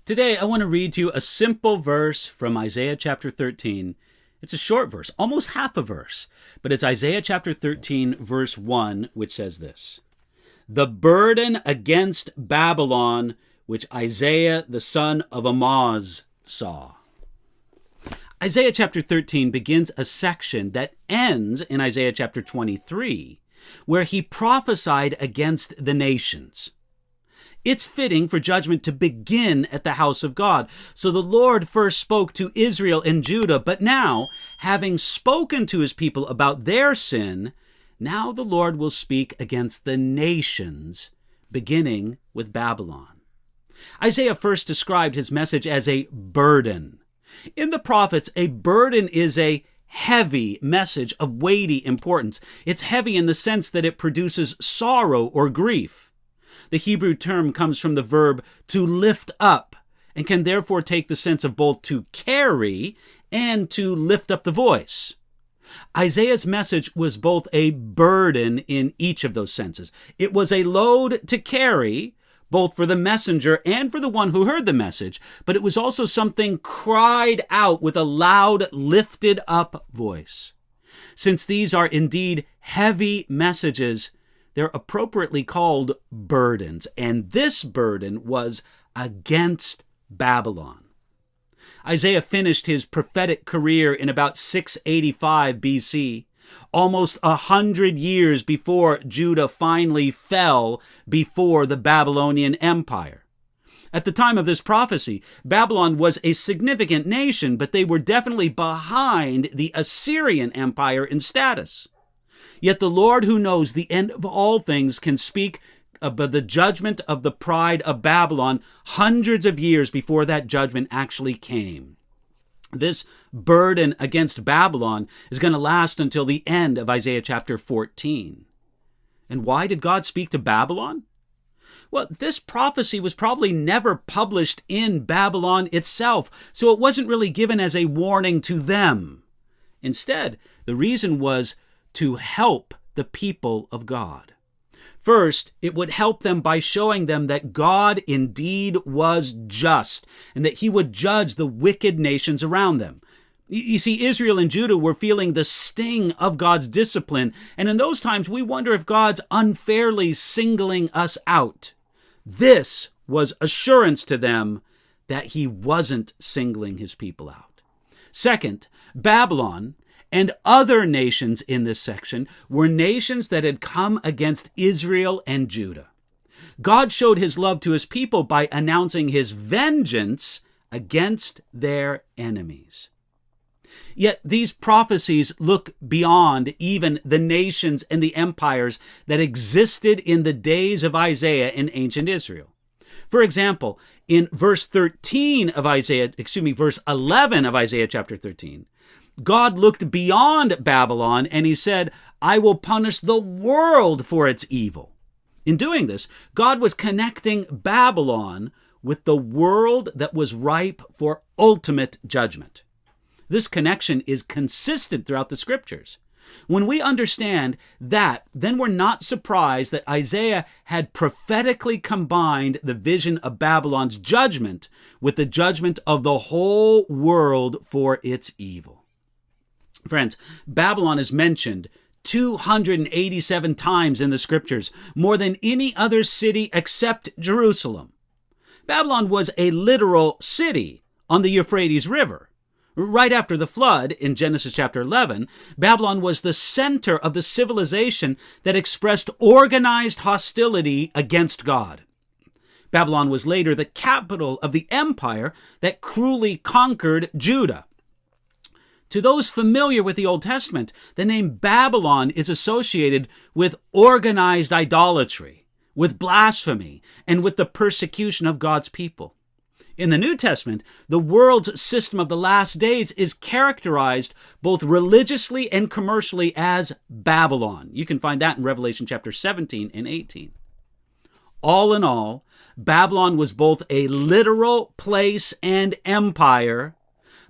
Today, I want to read to you a simple verse from Isaiah chapter 13. It's a short verse, almost half a verse, but it's Isaiah chapter 13, verse 1, which says this: "The burden against Babylon, which Isaiah the son of Amoz saw." Isaiah chapter 13 begins a section that ends in Isaiah chapter 23, where he prophesied against the nations. It's fitting for judgment to begin at the house of God. So the Lord first spoke to Israel and Judah, but now, having spoken to his people about their sin, now the Lord will speak against the nations, beginning with Babylon. Isaiah first described his message as a burden. In the prophets, a burden is a heavy message of weighty importance. It's heavy in the sense that it produces sorrow or grief. The Hebrew term comes from the verb to lift up and can therefore take the sense of both to carry and to lift up the voice. Isaiah's message was both a burden in each of those senses. It was a load to carry, both for the messenger and for the one who heard the message, but it was also something cried out with a loud, lifted up voice. Since these are indeed heavy messages, they're appropriately called burdens, and this burden was against Babylon. Isaiah finished his prophetic career in about 685 BC, almost 100 years before Judah finally fell before the Babylonian Empire. At the time of this prophecy, Babylon was a significant nation, but they were definitely behind the Assyrian Empire in status. Yet the Lord, who knows the end of all things, can speak about the judgment of the pride of Babylon hundreds of years before that judgment actually came. This burden against Babylon is going to last until the end of Isaiah chapter 14. And why did God speak to Babylon? Well, this prophecy was probably never published in Babylon itself, so it wasn't really given as a warning to them. Instead, the reason was to help the people of God. First, it would help them by showing them that God indeed was just and that he would judge the wicked nations around them. You see, Israel and Judah were feeling the sting of God's discipline, and in those times we wonder if God's unfairly singling us out. This was assurance to them that he wasn't singling his people out. Second, Babylon and other nations in this section were nations that had come against Israel and Judah. God showed his love to his people by announcing his vengeance against their enemies. Yet these prophecies look beyond even the nations and the empires that existed in the days of Isaiah in ancient Israel. For example, in verse 11 of Isaiah chapter 13, God looked beyond Babylon and he said, "I will punish the world for its evil." In doing this, God was connecting Babylon with the world that was ripe for ultimate judgment. This connection is consistent throughout the scriptures. When we understand that, then we're not surprised that Isaiah had prophetically combined the vision of Babylon's judgment with the judgment of the whole world for its evil. Friends, Babylon is mentioned 287 times in the scriptures, more than any other city except Jerusalem. Babylon was a literal city on the Euphrates River. Right after the flood in Genesis chapter 11, Babylon was the center of the civilization that expressed organized hostility against God. Babylon was later the capital of the empire that cruelly conquered Judah. To those familiar with the Old Testament, the name Babylon is associated with organized idolatry, with blasphemy, and with the persecution of God's people. In the New Testament, the world's system of the last days is characterized both religiously and commercially as Babylon. You can find that in Revelation chapter 17 and 18. All in all, Babylon was both a literal place and empire,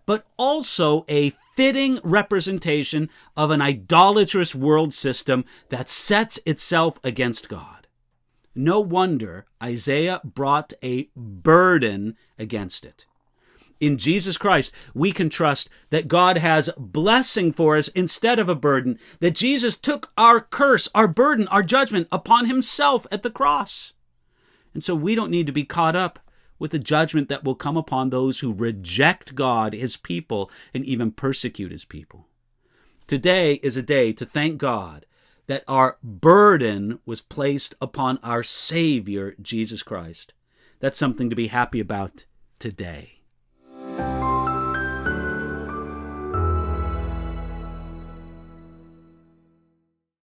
but also a fitting representation of an idolatrous world system that sets itself against God. No wonder Isaiah brought a burden against it. In Jesus Christ, we can trust that God has blessing for us instead of a burden, that Jesus took our curse, our burden, our judgment upon himself at the cross. And so we don't need to be caught up with the judgment that will come upon those who reject God, his people, and even persecute his people. Today is a day to thank God that our burden was placed upon our Savior, Jesus Christ. That's something to be happy about today.